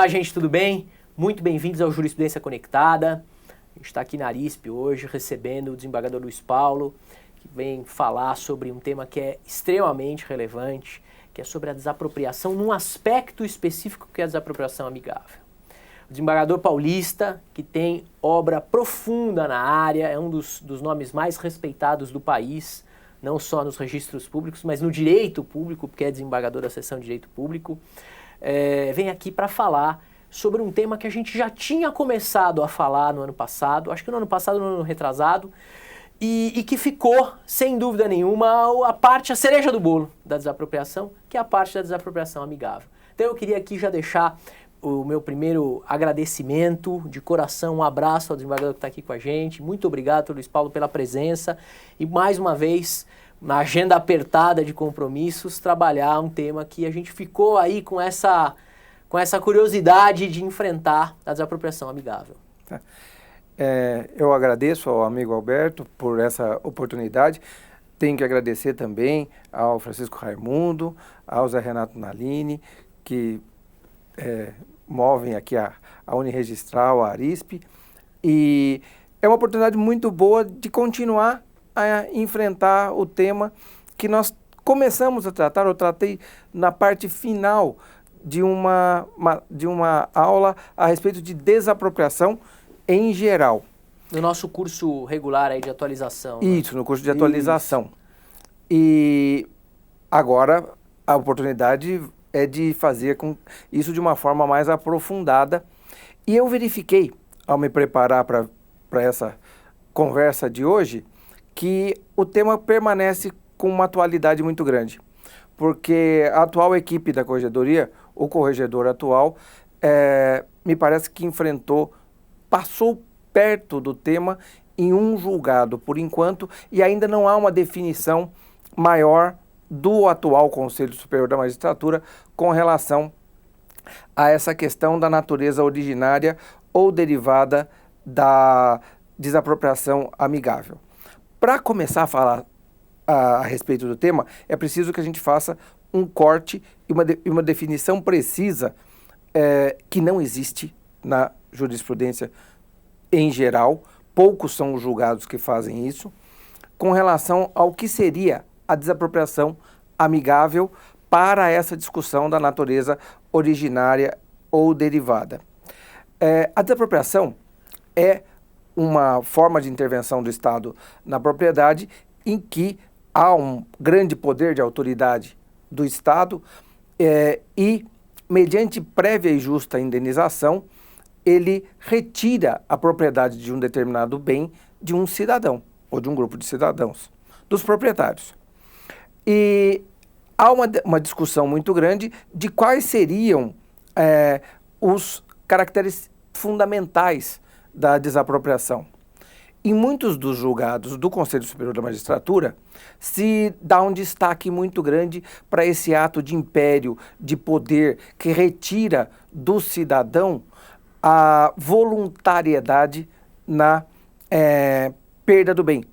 Olá, gente, tudo bem? Muito bem-vindos ao Jurisprudência Conectada. A gente está aqui na Arisp hoje recebendo o desembargador Luiz Paulo, que vem falar sobre um tema que é extremamente relevante, que é sobre a desapropriação num aspecto específico que é a desapropriação amigável. O desembargador paulista, que tem obra profunda na área, é um dos nomes mais respeitados do país, não só nos registros públicos, mas no direito público, porque é desembargador da seção de direito público, vem aqui para falar sobre um tema que a gente já tinha começado a falar no ano passado, acho que no ano passado, no ano retrasado, e que ficou, sem dúvida nenhuma, a cereja do bolo da desapropriação, que é a parte da desapropriação amigável. Então eu queria aqui já deixar o meu primeiro agradecimento de coração, um abraço ao desembargador que está aqui com a gente. Muito obrigado, Luiz Paulo, pela presença. E mais uma vez, na agenda apertada de compromissos, trabalhar um tema que a gente ficou aí com essa curiosidade de enfrentar a desapropriação amigável. Eu agradeço ao amigo Alberto por essa oportunidade. Tenho que agradecer também ao Francisco Raimundo, ao Zé Renato Nalini, que movem aqui a Uniregistral, a Arisp, e é uma oportunidade muito boa de continuar a enfrentar o tema que nós começamos a tratar, eu tratei na parte final de uma aula a respeito de desapropriação em geral. No nosso curso regular aí de atualização. Isso, no curso de atualização. E agora a oportunidade é de fazer isso de uma forma mais aprofundada. E eu verifiquei, ao me preparar para essa conversa de hoje, que o tema permanece com uma atualidade muito grande. Porque a atual equipe da Corregedoria, o corregedor atual, me parece que passou perto do tema em um julgado, por enquanto, e ainda não há uma definição maior do atual Conselho Superior da Magistratura com relação a essa questão da natureza originária ou derivada da desapropriação amigável. Para começar a falar a respeito do tema, é preciso que a gente faça um corte e uma definição precisa que não existe na jurisprudência em geral, poucos são os julgados que fazem isso, com relação ao que seria a desapropriação amigável para essa discussão da natureza originária ou derivada. A desapropriação é uma forma de intervenção do Estado na propriedade em que há um grande poder de autoridade do Estado e, mediante prévia e justa indenização, ele retira a propriedade de um determinado bem de um cidadão ou de um grupo de cidadãos, dos proprietários. E há uma discussão muito grande de quais seriam os caracteres fundamentais da desapropriação. Em muitos dos julgados do Conselho Superior da Magistratura, se dá um destaque muito grande para esse ato de império, de poder, que retira do cidadão a voluntariedade na perda do bem.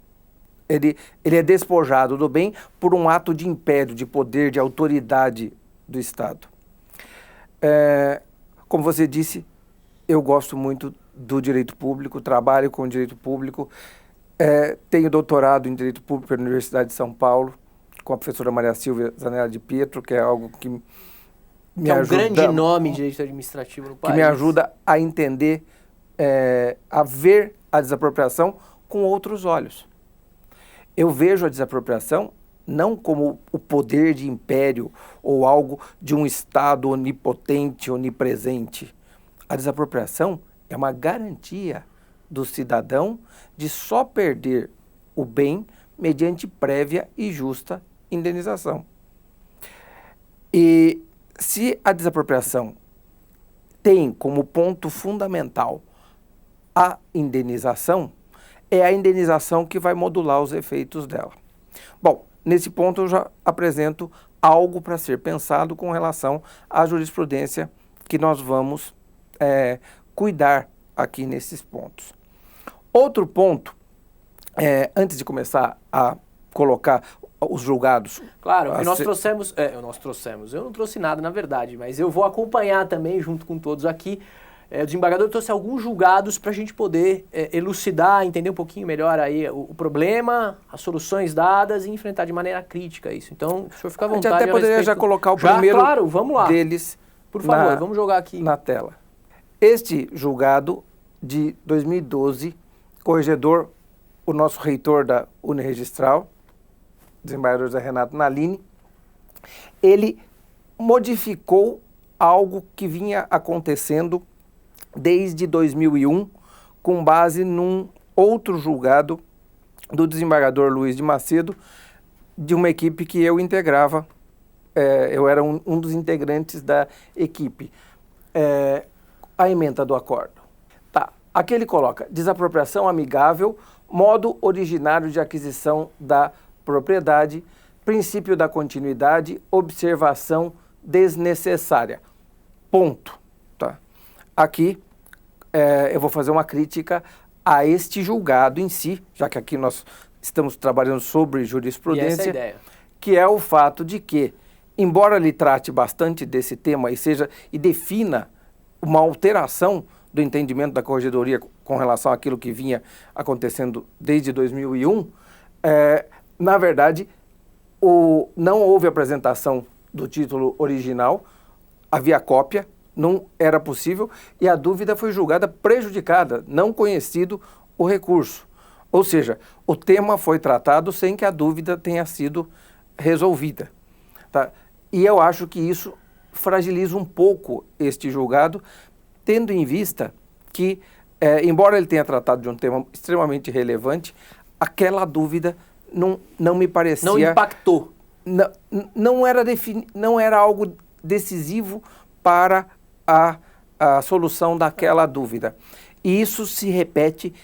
Ele é despojado do bem por um ato de império, de poder, de autoridade do Estado. Como você disse, eu gosto muito do direito público, trabalho com direito público, tenho doutorado em direito público pela Universidade de São Paulo, com a professora Maria Silvia Zanella de Pietro, que é algo que me ajuda, um grande nome de direito administrativo no país. Que me ajuda a entender, a ver a desapropriação com outros olhos. Eu vejo a desapropriação não como o poder de império ou algo de um Estado onipotente, onipresente. A desapropriação é uma garantia do cidadão de só perder o bem mediante prévia e justa indenização. E se a desapropriação tem como ponto fundamental a indenização, é a indenização que vai modular os efeitos dela. Bom, nesse ponto eu já apresento algo para ser pensado com relação à jurisprudência que nós vamos cuidar aqui nesses pontos. Outro ponto, antes de começar a colocar os julgados. Claro, e nós trouxemos, eu não trouxe nada na verdade, mas eu vou acompanhar também junto com todos aqui. O desembargador trouxe alguns julgados para a gente poder elucidar, entender um pouquinho melhor aí o problema, as soluções dadas e enfrentar de maneira crítica isso. Então, o senhor fica à vontade. A gente até poderia já colocar o primeiro claro, vamos lá. deles. Por favor, vamos jogar aqui na tela. Este julgado de 2012, corregedor, o nosso reitor da Uniregistral, desembargador José Renato Nalini, ele modificou algo que vinha acontecendo desde 2001, com base num outro julgado do desembargador Luiz de Macedo, de uma equipe que eu integrava, eu era um dos integrantes da equipe. A ementa do acordo. Tá, aqui ele coloca desapropriação amigável, modo originário de aquisição da propriedade, princípio da continuidade, observação desnecessária. Ponto. Tá. Aqui eu vou fazer uma crítica a este julgado em si, já que aqui nós estamos trabalhando sobre jurisprudência, e essa é a ideia. Que é o fato de que, embora ele trate bastante desse tema e defina uma alteração do entendimento da corregedoria com relação àquilo que vinha acontecendo desde 2001, na verdade, não houve apresentação do título original, havia cópia, não era possível, e a dúvida foi julgada prejudicada, não conhecido o recurso. Ou seja, o tema foi tratado sem que a dúvida tenha sido resolvida. Tá? E eu acho que isso fragiliza um pouco este julgado, tendo em vista que, embora ele tenha tratado de um tema extremamente relevante, aquela dúvida não me parecia... Não impactou. Não era algo decisivo para a solução daquela dúvida. E isso se repete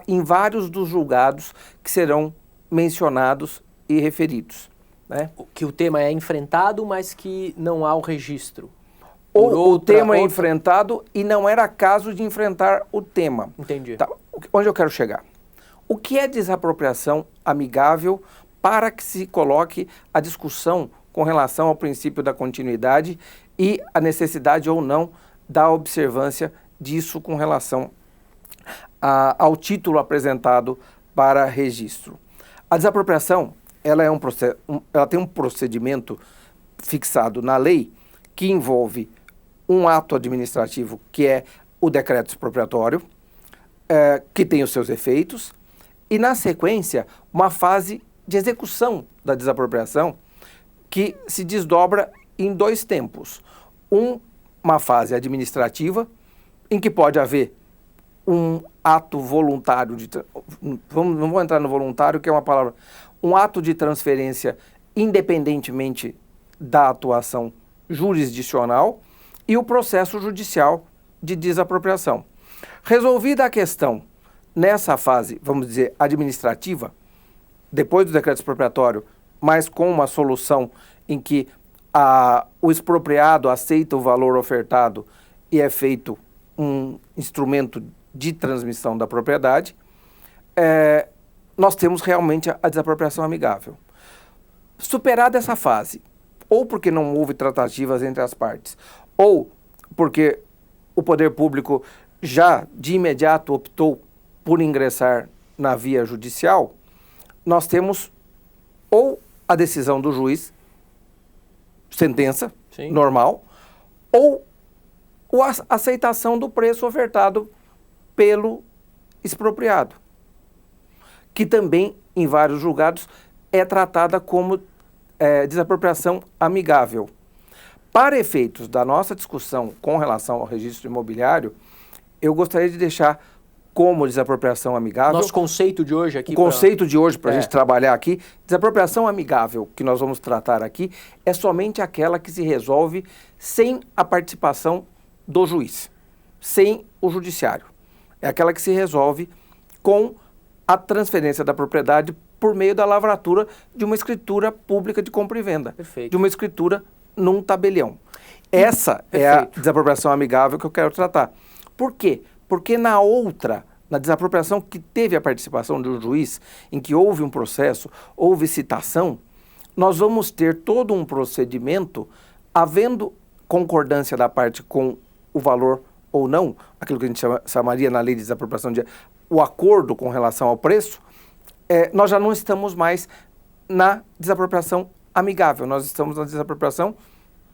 em vários dos julgados que serão mencionados e referidos. Né? Que o tema é enfrentado, mas que não há o registro. Ou o tema é enfrentado e não era caso de enfrentar o tema. Entendi. Tá, onde eu quero chegar? O que é desapropriação amigável para que se coloque a discussão com relação ao princípio da continuidade e a necessidade ou não da observância disso com relação ao título apresentado para registro? A desapropriação, ela tem um procedimento fixado na lei que envolve um ato administrativo, que é o decreto expropriatório, que tem os seus efeitos, e na sequência, uma fase de execução da desapropriação que se desdobra em dois tempos. Uma fase administrativa, em que pode haver um ato voluntário, não vou entrar no voluntário, que é uma palavra, um ato de transferência independentemente da atuação jurisdicional, e o processo judicial de desapropriação. Resolvida a questão nessa fase, vamos dizer, administrativa, depois do decreto expropriatório, mas com uma solução em que o expropriado aceita o valor ofertado e é feito um instrumento de transmissão da propriedade, nós temos realmente a desapropriação amigável. Superada essa fase, ou porque não houve tratativas entre as partes, ou porque o poder público já de imediato optou por ingressar na via judicial, nós temos ou a decisão do juiz, sentença, Sim, normal, ou a aceitação do preço ofertado pelo expropriado, que também, em vários julgados, é tratada como desapropriação amigável. Para efeitos da nossa discussão com relação ao registro imobiliário, eu gostaria de deixar como desapropriação amigável... Nosso conceito de hoje aqui... O conceito de hoje, para a gente trabalhar aqui, desapropriação amigável, que nós vamos tratar aqui, é somente aquela que se resolve sem a participação do juiz, sem o judiciário. É aquela que se resolve com a transferência da propriedade por meio da lavratura de uma escritura pública de compra e venda. Perfeito. De uma escritura num tabelião. Essa é a desapropriação amigável que eu quero tratar. Por quê? Porque na outra na desapropriação que teve a participação de um juiz, em que houve um processo, houve citação, nós vamos ter todo um procedimento, havendo concordância da parte com o valor ou não, aquilo que a gente chamaria na lei de desapropriação de o acordo com relação ao preço, nós já não estamos mais na desapropriação amigável, nós estamos na desapropriação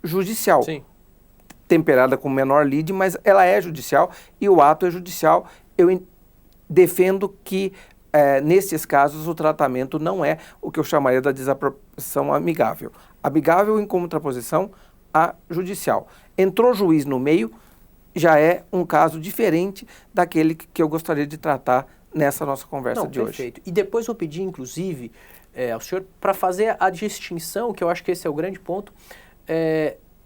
judicial. Sim. Temperada com menor lide, mas ela é judicial e o ato é judicial. Eu defendo que, nesses casos, o tratamento não é o que eu chamaria da desapropriação amigável. Amigável em contraposição à judicial. Entrou juiz no meio, já é um caso diferente daquele que eu gostaria de tratar nessa nossa conversa de perfeito. hoje. E depois vou pedir, inclusive, ao senhor para fazer a distinção, que eu acho que esse é o grande ponto,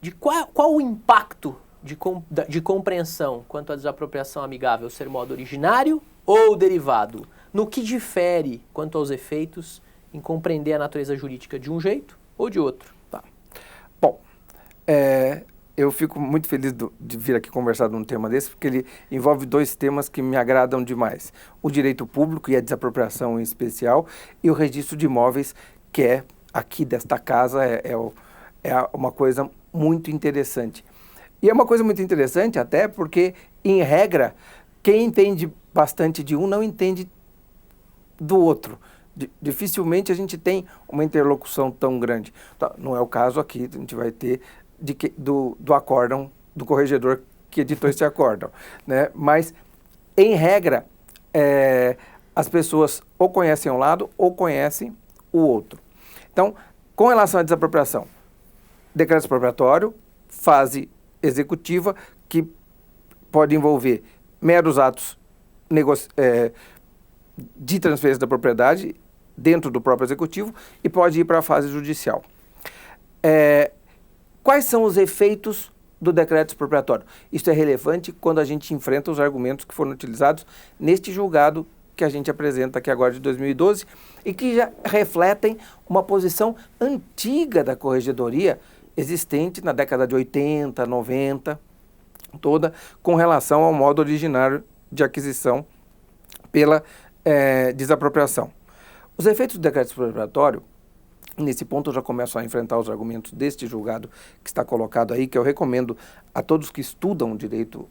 de qual o impacto de compreensão quanto à desapropriação amigável ser modo originário ou derivado, no que difere quanto aos efeitos em compreender a natureza jurídica de um jeito ou de outro. Tá. Bom, eu fico muito feliz de vir aqui conversar de um tema desse, porque ele envolve dois temas que me agradam demais. O direito público e a desapropriação em especial, e o registro de imóveis, que é, aqui desta casa, é uma coisa muito interessante. E é uma coisa muito interessante até porque, em regra, quem entende bastante de um não entende do outro. Dificilmente a gente tem uma interlocução tão grande. Tá, não é o caso aqui, a gente vai ter do acórdão, do corregedor que editou esse acórdão, né? Mas, em regra, as pessoas ou conhecem um lado ou conhecem o outro. Então, com relação à desapropriação, decreto expropriatório, fase executiva, que pode envolver meros atos de transferência da propriedade dentro do próprio executivo e pode ir para a fase judicial. Quais são os efeitos do decreto expropriatório? Isso é relevante quando a gente enfrenta os argumentos que foram utilizados neste julgado que a gente apresenta aqui agora de 2012 e que já refletem uma posição antiga da corregedoria existente na década de 80, 90, toda com relação ao modo originário de aquisição pela desapropriação. Os efeitos do decreto expropriatório, nesse ponto eu já começo a enfrentar os argumentos deste julgado que está colocado aí, que eu recomendo a todos que estudam direito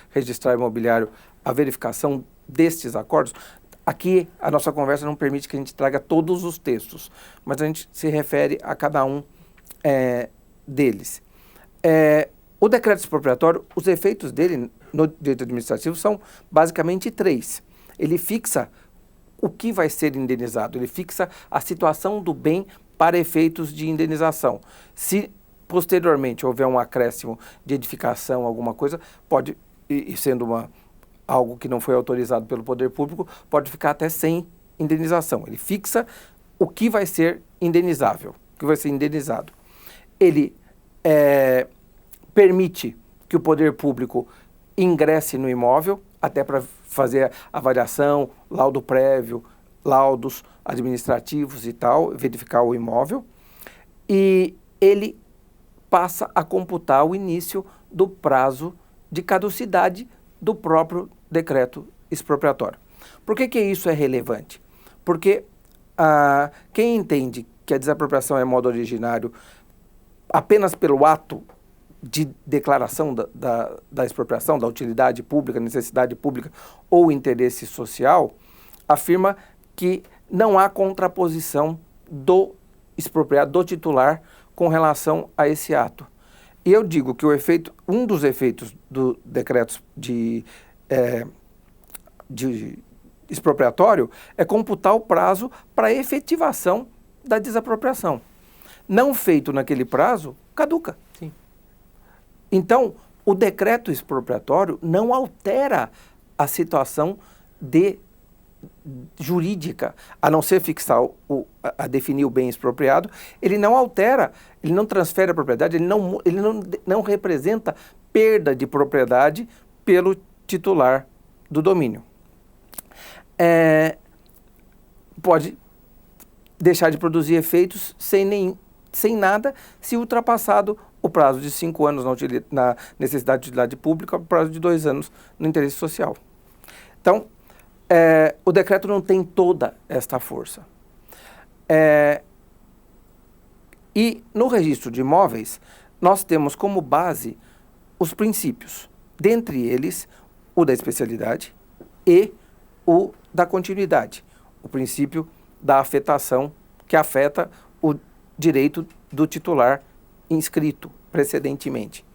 registral imobiliário a verificação destes acordos. Aqui a nossa conversa não permite que a gente traga todos os textos, mas a gente se refere a cada um deles. O decreto expropriatório, os efeitos dele no direito administrativo são basicamente três. Ele fixa o que vai ser indenizado, ele fixa a situação do bem para efeitos de indenização. Se posteriormente houver um acréscimo de edificação, alguma coisa, pode, e sendo algo que não foi autorizado pelo poder público, pode ficar até sem indenização. Ele fixa o que vai ser indenizável, o que vai ser indenizado. Ele permite que o poder público ingresse no imóvel, até para fazer avaliação, laudo prévio, laudos administrativos e tal, verificar o imóvel. E ele passa a computar o início do prazo de caducidade do próprio decreto expropriatório. Por que isso é relevante? Porque quem entende que a desapropriação é modo originário apenas pelo ato de declaração da expropriação, da utilidade pública, necessidade pública ou interesse social, afirma que não há contraposição do expropriado, do titular, com relação a esse ato. E eu digo que um dos efeitos do decreto de expropriatório é computar o prazo para efetivação da desapropriação. Não feito naquele prazo, caduca. Sim. Então, o decreto expropriatório não altera a situação jurídica, a não ser fixar a definir o bem expropriado, ele não altera, ele não transfere a propriedade, ele não representa perda de propriedade pelo titular do domínio. Pode deixar de produzir efeitos sem nada, se ultrapassado o prazo de 5 anos na necessidade de utilidade pública, o prazo de 2 anos no interesse social. Então, o decreto não tem toda esta força. E no registro de imóveis, nós temos como base os princípios, dentre eles o da especialidade e o da continuidade, o princípio da afetação, que afeta o direito do titular inscrito precedentemente.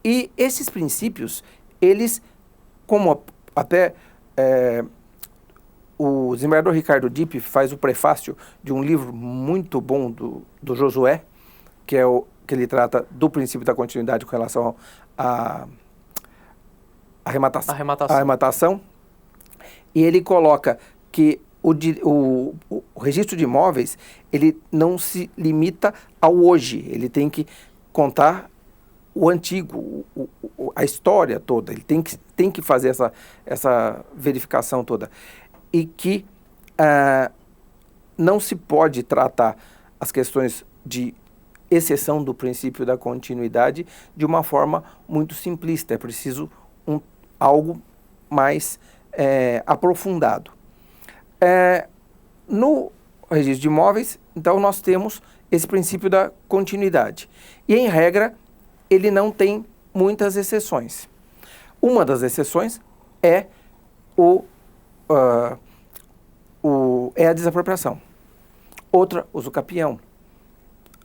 E esses princípios, eles, como até o desembargador Ricardo Dipp faz o prefácio de um livro muito bom do Josué, que ele trata do princípio da continuidade com relação à arrematação. E ele coloca que o registro de imóveis, ele não se limita ao hoje, ele tem que contar o antigo, a história toda, ele tem que fazer essa verificação toda. E que não se pode tratar as questões de exceção do princípio da continuidade de uma forma muito simplista, é preciso algo mais aprofundado. No registro de imóveis, então, nós temos esse princípio da continuidade. E, em regra, ele não tem muitas exceções. Uma das exceções é a desapropriação. Outra, uso capião.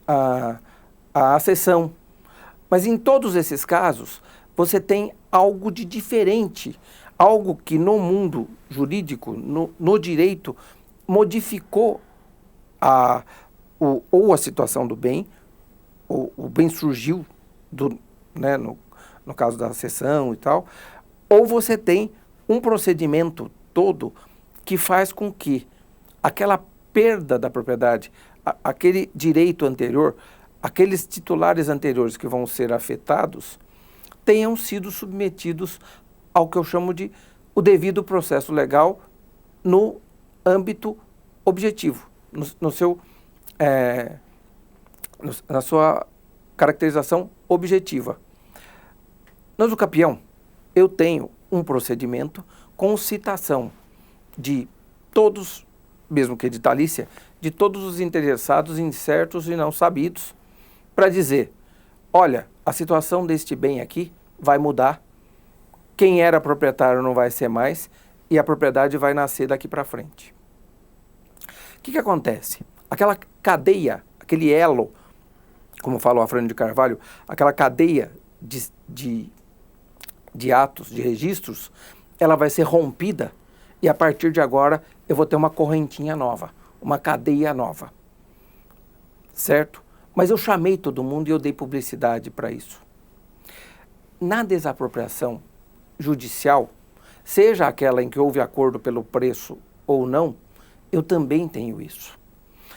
A acessão. Mas, em todos esses casos, você tem algo de diferente, algo que no mundo jurídico, no direito, modificou ou a situação do bem, o bem surgiu no caso da acessão e tal, ou você tem um procedimento todo que faz com que aquela perda da propriedade, aquele direito anterior, aqueles titulares anteriores que vão ser afetados, tenham sido submetidos ao que eu chamo de o devido processo legal no âmbito objetivo, na sua caracterização objetiva. No uso capião, eu tenho um procedimento com citação de todos, mesmo que editalícia, de todos os interessados, incertos e não sabidos, para dizer, olha, a situação deste bem aqui vai mudar, quem era proprietário não vai ser mais e a propriedade vai nascer daqui para frente. O que acontece? Aquela cadeia, aquele elo, como fala o Afrânio de Carvalho, aquela cadeia de atos, de registros, ela vai ser rompida e a partir de agora eu vou ter uma correntinha nova, uma cadeia nova. Certo? Mas eu chamei todo mundo e eu dei publicidade para isso. Na desapropriação judicial, seja aquela em que houve acordo pelo preço ou não, eu também tenho isso.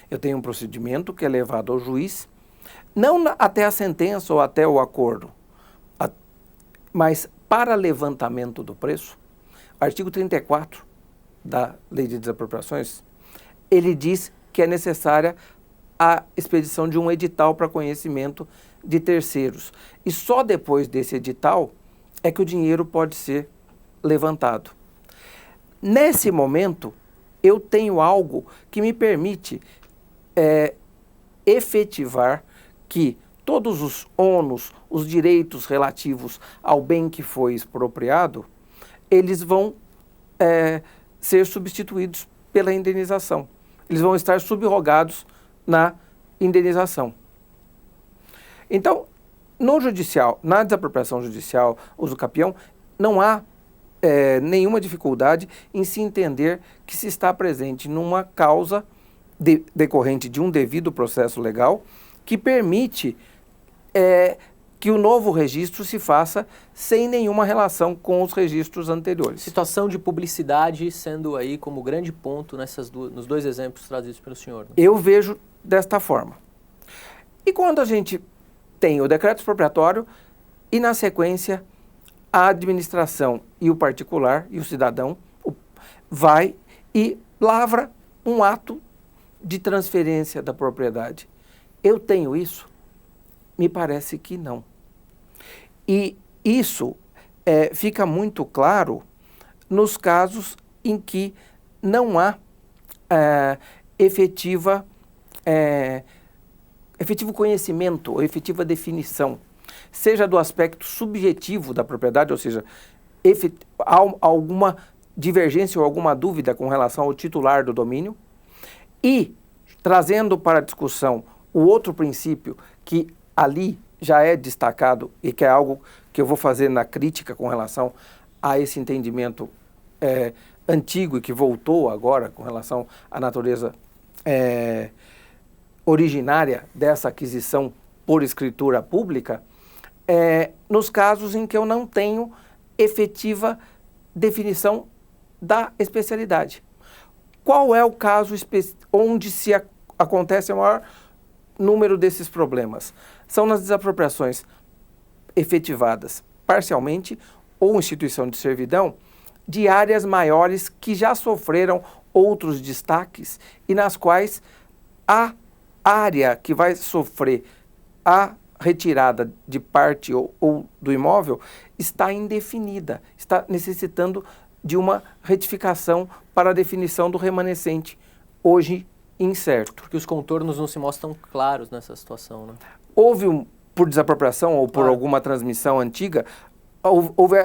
Eu tenho um procedimento que é levado ao juiz, não até a sentença ou até o acordo, mas para levantamento do preço, artigo 34 da Lei de Desapropriações, ele diz que é necessária a expedição de um edital para conhecimento de terceiros. E só depois desse edital é que o dinheiro pode ser levantado. Nesse momento, eu tenho algo que me permite efetivar que todos os ônus, os direitos relativos ao bem que foi expropriado, eles vão ser substituídos pela indenização. Eles vão estar subrogados na indenização. Então, no judicial, na desapropriação judicial, uso capião, não há nenhuma dificuldade em se entender que se está presente numa causa decorrente de um devido processo legal que permite que o novo registro se faça sem nenhuma relação com os registros anteriores. Situação de publicidade sendo aí como grande ponto nos dois exemplos trazidos pelo senhor. Né? Eu vejo desta forma. E quando a gente tem o decreto expropriatório e, na sequência, a administração e o particular e o cidadão vai e lavra um ato de transferência da propriedade. Eu tenho isso? Me parece que não. E isso fica muito claro nos casos em que não há efetivo conhecimento ou efetiva definição, seja do aspecto subjetivo da propriedade, ou seja, há alguma divergência ou alguma dúvida com relação ao titular do domínio, e trazendo para a discussão o outro princípio que ali já é destacado e que é algo que eu vou fazer na crítica com relação a esse entendimento antigo e que voltou agora com relação à natureza originária dessa aquisição por escritura pública, nos casos em que eu não tenho efetiva definição da especialidade. Qual é o caso onde acontece o maior número desses problemas? São nas desapropriações efetivadas parcialmente ou instituição de servidão de áreas maiores que já sofreram outros destaques e nas quais a área que vai sofrer a retirada de parte ou do imóvel está indefinida, está necessitando de uma retificação para a definição do remanescente, hoje incerto. Porque os contornos não se mostram claros nessa situação, né? Houve, por desapropriação ou por alguma transmissão antiga, houve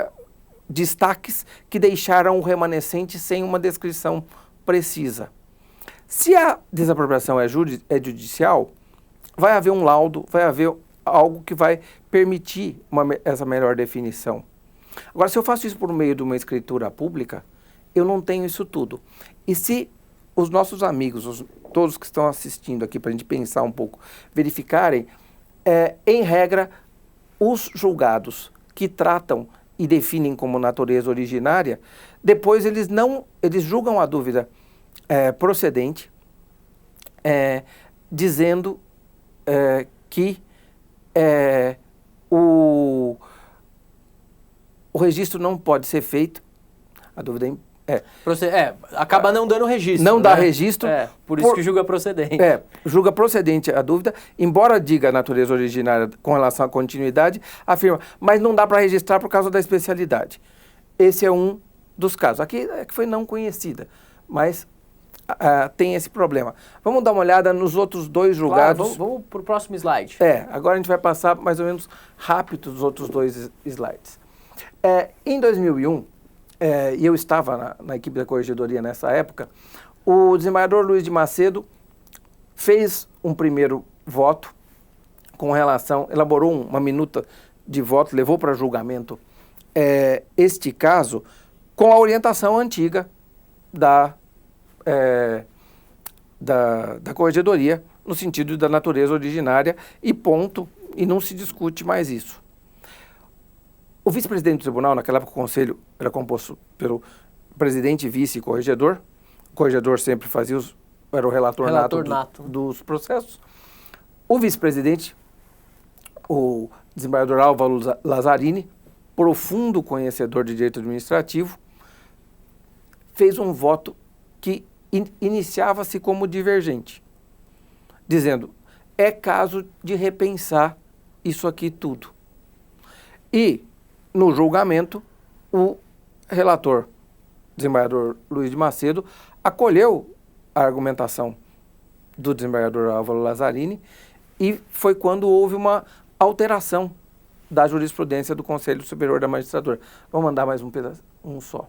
destaques que deixaram o remanescente sem uma descrição precisa. Se a desapropriação é judicial, vai haver um laudo, vai haver algo que vai permitir essa melhor definição. Agora, se eu faço isso por meio de uma escritura pública, eu não tenho isso tudo. E se os nossos amigos, todos que estão assistindo aqui, para a gente pensar um pouco, verificarem, em regra, os julgados que tratam e definem como natureza originária, depois eles julgam a dúvida procedente, dizendo que o registro não pode ser feito, a dúvida acaba não dando registro. Não dá registro. Por isso que julga procedente. Julga procedente a dúvida, embora diga a natureza originária com relação à continuidade, afirma, mas não dá para registrar por causa da especialidade. Esse é um dos casos. Aqui é que foi não conhecida, mas tem esse problema. Vamos dar uma olhada nos outros dois julgados. Claro, vamos para o próximo slide. Agora a gente vai passar mais ou menos rápido os outros dois slides. Em 2001, e eu estava na equipe da corregedoria nessa época, o desembargador Luiz de Macedo fez um primeiro voto com relação, elaborou uma minuta de voto, levou para julgamento este caso com a orientação antiga da corregedoria, no sentido da natureza originária, e ponto, e não se discute mais isso. O vice-presidente do tribunal, naquela época o conselho era composto pelo presidente, vice e corregedor. O corregedor sempre era o relator nato dos processos. O vice-presidente, o desembargador Álvaro Lazzarini, profundo conhecedor de direito administrativo, fez um voto que iniciava-se como divergente, dizendo, é caso de repensar isso aqui tudo. E, no julgamento, o relator, desembargador Luiz de Macedo, acolheu a argumentação do desembargador Álvaro Lazzarini e foi quando houve uma alteração da jurisprudência do Conselho Superior da Magistratura. Vamos mandar mais um pedaço, um só.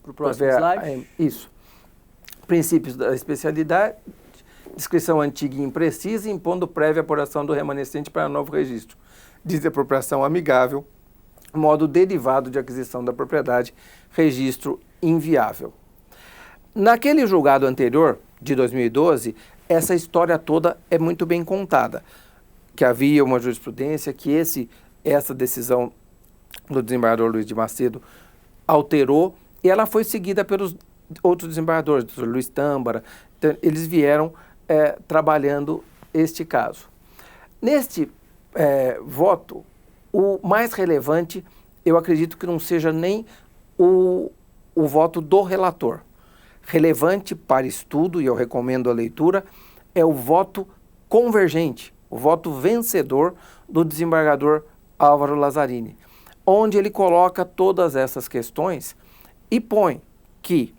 Para o próximo slide. Isso. Princípios da especialidade, descrição antiga e imprecisa, impondo prévia apuração do remanescente para novo registro. Desapropriação amigável, modo derivado de aquisição da propriedade, registro inviável. Naquele julgado anterior, de 2012, essa história toda é muito bem contada, que havia uma jurisprudência, que essa decisão do desembargador Luiz de Macedo alterou, e ela foi seguida pelos outros desembargadores, o Luiz Tâmbara. Então, eles vieram trabalhando este caso. Neste voto, o mais relevante, eu acredito que não seja nem o voto do relator. Relevante para estudo, e eu recomendo a leitura, é o voto convergente, o voto vencedor do desembargador Álvaro Lazzarini, onde ele coloca todas essas questões e põe que,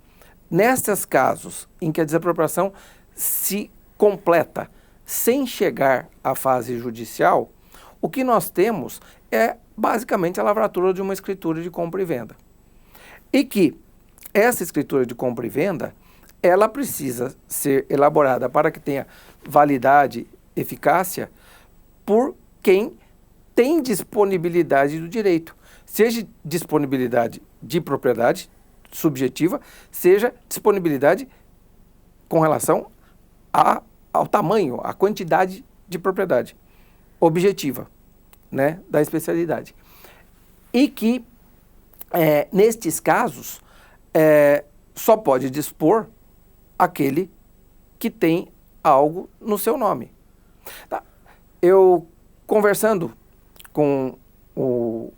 nestes casos em que a desapropriação se completa sem chegar à fase judicial, o que nós temos é basicamente a lavratura de uma escritura de compra e venda. E que essa escritura de compra e venda, ela precisa ser elaborada para que tenha validade, eficácia, por quem tem disponibilidade do direito. Seja disponibilidade de propriedade subjetiva, seja disponibilidade com relação ao tamanho, à quantidade de propriedade objetiva, né, da especialidade. E que, nestes casos, só pode dispor aquele que tem algo no seu nome. Tá? Eu, conversando com o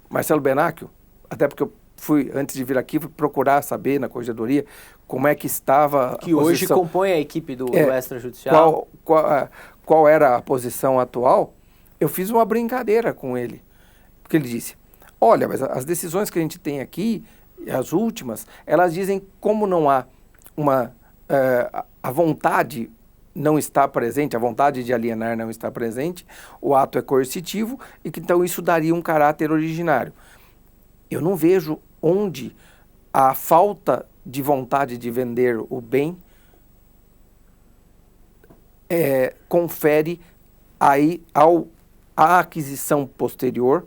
Marcelo Benacchio, até porque eu fui, antes de vir aqui, fui procurar saber na corregedoria como é que estava que hoje compõe a equipe do extrajudicial. Qual era a posição atual. Eu fiz uma brincadeira com ele, porque ele disse, olha, mas as decisões que a gente tem aqui, as últimas, elas dizem como não há a vontade não está presente, a vontade de alienar não está presente, o ato é coercitivo e que então isso daria um caráter originário. Eu não vejo onde a falta de vontade de vender o bem confere aí à aquisição posterior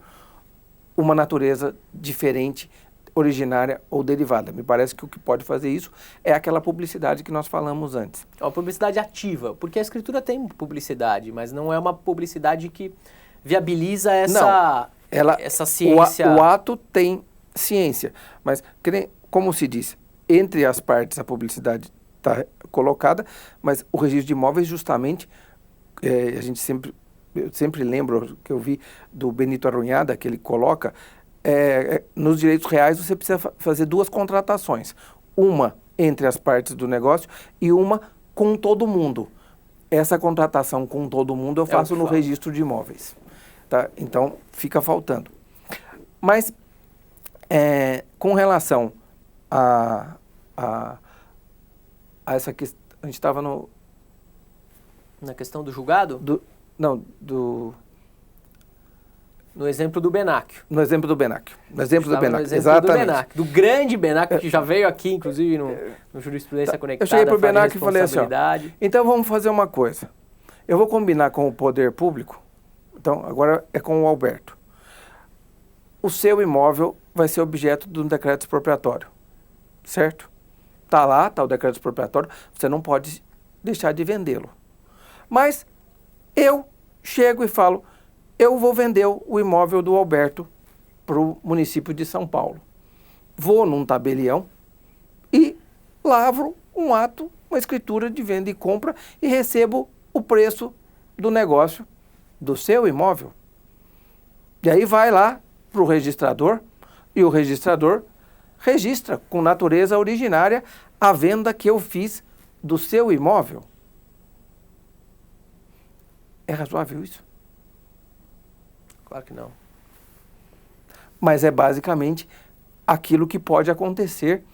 uma natureza diferente, originária ou derivada. Me parece que o que pode fazer isso é aquela publicidade que nós falamos antes. É uma publicidade ativa, porque a escritura tem publicidade, mas não é uma publicidade que viabiliza essa ciência. O ato tem ciência, mas como se diz, entre as partes a publicidade está colocada, mas o registro de imóveis justamente, eu sempre lembro que eu vi do Benito Arunhada, que ele coloca, nos direitos reais você precisa fazer duas contratações, uma entre as partes do negócio e uma com todo mundo. Essa contratação com todo mundo eu faço no registro de imóveis. Tá? Então, fica faltando. Mas, com relação a essa questão, a gente estava na questão do julgado? No exemplo do Benacchio. No exemplo do Benacchio. Exatamente. Do grande Benacchio, que já veio aqui, inclusive, no Jurisprudência Conectada. Eu cheguei para o Benacchio e falei assim, então vamos fazer uma coisa. Eu vou combinar com o poder público, então agora é com o Alberto. O seu imóvel vai ser objeto de um decreto expropriatório, certo? Está lá, está o decreto expropriatório, você não pode deixar de vendê-lo. Mas eu chego e falo, eu vou vender o imóvel do Alberto para o município de São Paulo. Vou num tabelião e lavro um ato, uma escritura de venda e compra e recebo o preço do negócio do seu imóvel. E aí vai lá para o registrador e o registrador registra com natureza originária a venda que eu fiz do seu imóvel. É razoável isso? Claro que não. Mas é basicamente aquilo que pode acontecer.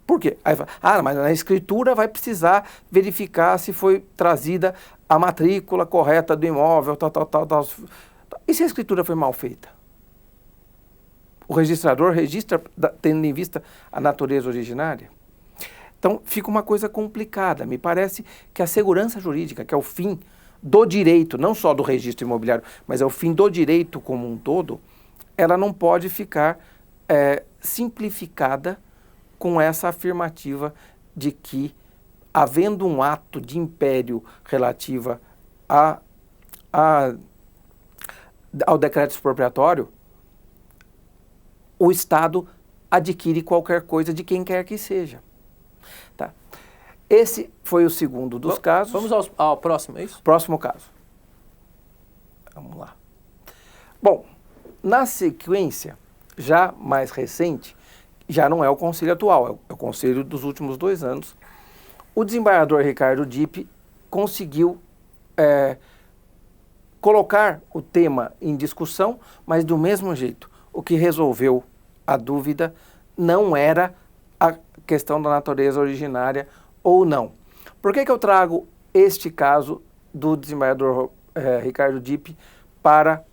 Por quê? Aí fala, mas na escritura vai precisar verificar se foi trazida a matrícula correta do imóvel, tal. E se a escritura foi mal feita? O registrador registra tendo em vista a natureza originária? Então, fica uma coisa complicada. Me parece que a segurança jurídica, que é o fim do direito, não só do registro imobiliário, mas é o fim do direito como um todo, ela não pode ficar simplificada com essa afirmativa de que, havendo um ato de império relativa ao decreto expropriatório, o Estado adquire qualquer coisa de quem quer que seja. Tá? Esse foi o segundo dos casos. Vamos ao próximo, é isso? Próximo caso. Vamos lá. Bom, na sequência, já mais recente, já não é o conselho atual, é o conselho dos últimos 2 anos. O desembargador Ricardo Dipp conseguiu colocar o tema em discussão, mas do mesmo jeito. O que resolveu a dúvida não era questão da natureza originária ou não. Por que eu trago este caso do desembargador Ricardo Dipp para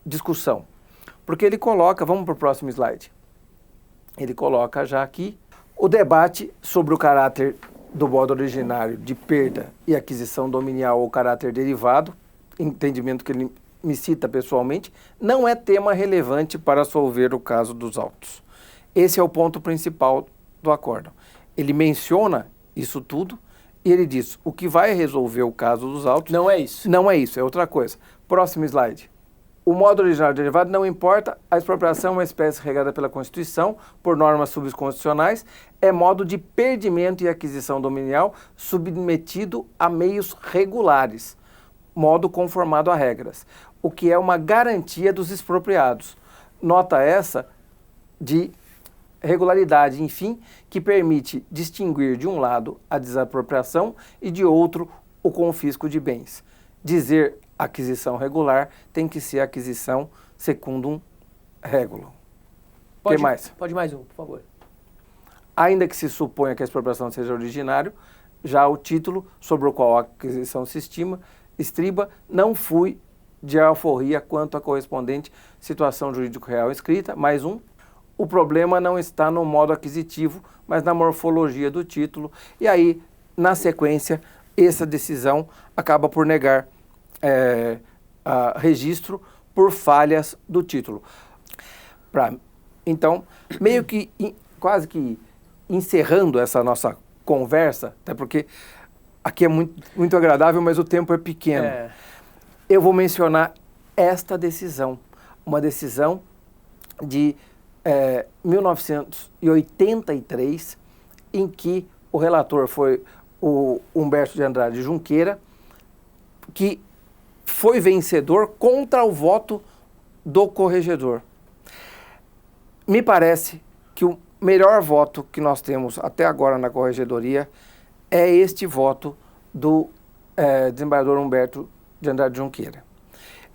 discussão? Porque ele coloca, vamos para o próximo slide, ele coloca já aqui o debate sobre o caráter do modo originário de perda e aquisição dominial ou caráter derivado, entendimento que ele me cita pessoalmente, não é tema relevante para solver o caso dos autos. Esse é o ponto principal do acórdão. Ele menciona isso tudo e ele diz, o que vai resolver o caso dos autos... Não é isso. Não é isso, é outra coisa. Próximo slide. O modo originário derivado não importa, a expropriação é uma espécie regada pela Constituição, por normas subconstitucionais, é modo de perdimento e aquisição dominial submetido a meios regulares, modo conformado a regras, o que é uma garantia dos expropriados. Nota essa de regularidade, enfim, que permite distinguir de um lado a desapropriação e de outro o confisco de bens. Dizer aquisição regular tem que ser aquisição secundum regulam. O que mais? Pode mais um, por favor. Ainda que se suponha que a expropriação seja originário, já o título sobre o qual a aquisição se estriba, não fui de alforria quanto à correspondente situação jurídico real escrita. Mais um. O problema não está no modo aquisitivo, mas na morfologia do título. E aí, na sequência, essa decisão acaba por negar registro por falhas do título. Então, meio que quase que encerrando essa nossa conversa, até porque aqui é muito agradável, mas o tempo é pequeno. Eu vou mencionar esta decisão, uma decisão de 1983, em que o relator foi o Humberto de Andrade Junqueira, que foi vencedor contra o voto do corregedor. Me parece que o melhor voto que nós temos até agora na corregedoria é este voto do desembargador Humberto de Andrade Junqueira.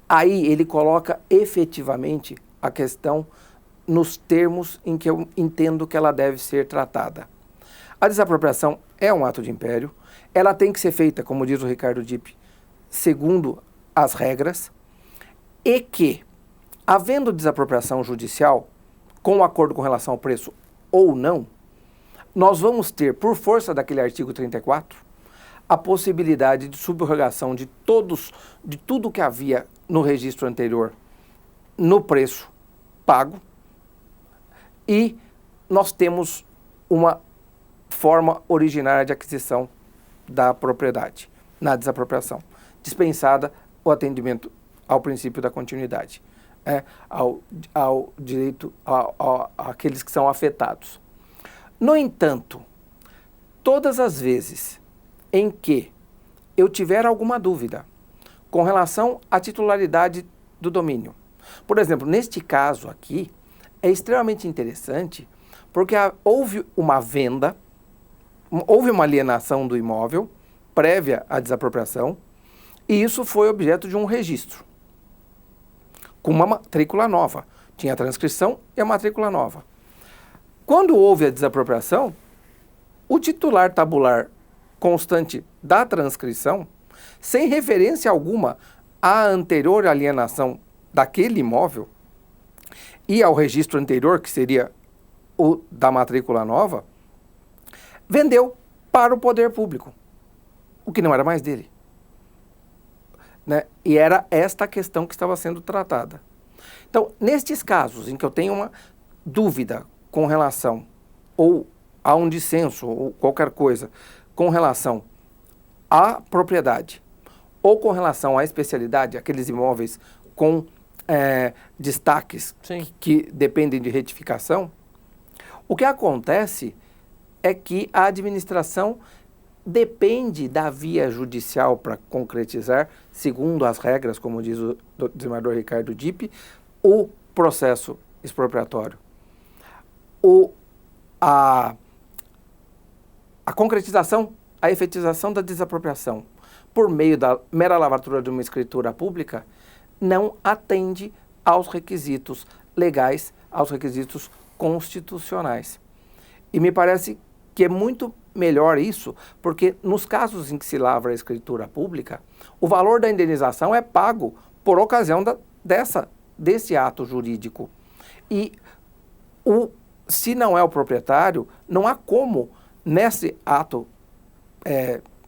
Aí ele coloca efetivamente a questão nos termos em que eu entendo que ela deve ser tratada. A desapropriação é um ato de império, ela tem que ser feita, como diz o Ricardo Dipp, segundo as regras, e que, havendo desapropriação judicial, com acordo com relação ao preço ou não, nós vamos ter, por força daquele artigo 34, a possibilidade de subrogação de tudo que havia no registro anterior no preço pago, e nós temos uma forma originária de aquisição da propriedade na desapropriação, dispensada o atendimento ao princípio da continuidade, ao direito àqueles que são afetados. No entanto, todas as vezes em que eu tiver alguma dúvida com relação à titularidade do domínio, por exemplo, neste caso aqui, é extremamente interessante porque houve uma venda, houve uma alienação do imóvel prévia à desapropriação, e isso foi objeto de um registro, com uma matrícula nova. Tinha a transcrição e a matrícula nova. Quando houve a desapropriação, o titular tabular constante da transcrição, sem referência alguma à anterior alienação daquele imóvel e ao registro anterior, que seria o da matrícula nova, vendeu para o poder público, o que não era mais dele. Né? E era esta a questão que estava sendo tratada. Então, nestes casos em que eu tenho uma dúvida com relação, ou a um dissenso, ou qualquer coisa, com relação à propriedade, ou com relação à especialidade, aqueles imóveis com destaques que dependem de retificação, o que acontece é que a administração depende da via judicial para concretizar, segundo as regras, como diz o desembargador Ricardo Dipp, o processo expropriatório. A concretização, a efetização da desapropriação por meio da mera lavratura de uma escritura pública não atende aos requisitos legais, aos requisitos constitucionais. E me parece que é muito melhor isso, porque nos casos em que se lavra a escritura pública, o valor da indenização é pago por ocasião desse ato jurídico. E se não é o proprietário, não há como, nesse ato,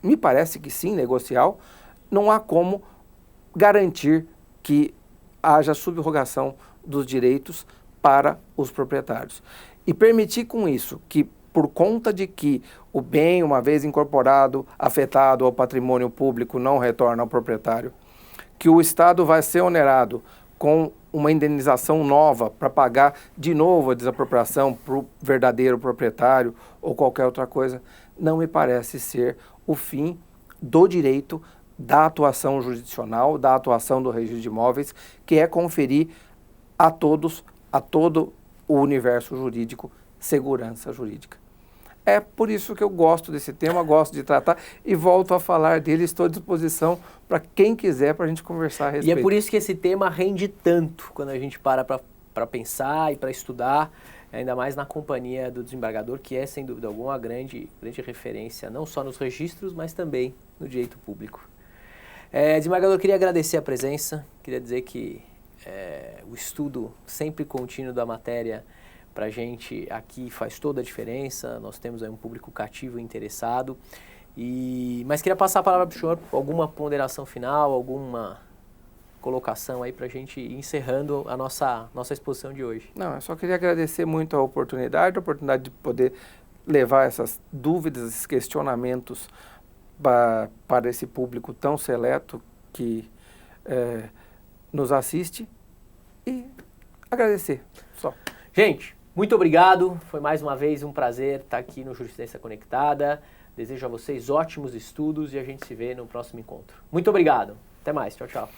me parece que sim, negocial, não há como garantir que haja subrogação dos direitos para os proprietários. E permitir com isso que, por conta de que o bem, uma vez incorporado, afetado ao patrimônio público, não retorna ao proprietário, que o Estado vai ser onerado com uma indenização nova para pagar de novo a desapropriação para o verdadeiro proprietário ou qualquer outra coisa, não me parece ser o fim do direito da atuação jurisdicional, da atuação do registro de imóveis, que é conferir a todo o universo jurídico segurança jurídica. É por isso que eu gosto desse tema, gosto de tratar e volto a falar dele. Estou à disposição para quem quiser, para a gente conversar a respeito. E é por isso que esse tema rende tanto quando a gente para pensar e para estudar, ainda mais na companhia do desembargador, que é, sem dúvida alguma, uma grande referência, não só nos registros, mas também no direito público. Desembargador, queria agradecer a presença, queria dizer que o estudo sempre contínuo da matéria para a gente aqui faz toda a diferença, nós temos aí um público cativo e interessado, mas queria passar a palavra para o senhor, alguma ponderação final, alguma colocação aí para a gente ir encerrando a nossa exposição de hoje. Não, eu só queria agradecer muito a oportunidade de poder levar essas dúvidas, esses questionamentos para esse público tão seleto que nos assiste e agradecer, só. Gente, muito obrigado, foi mais uma vez um prazer estar aqui no Jurisprudência Conectada, desejo a vocês ótimos estudos e a gente se vê no próximo encontro. Muito obrigado, até mais, tchau, tchau.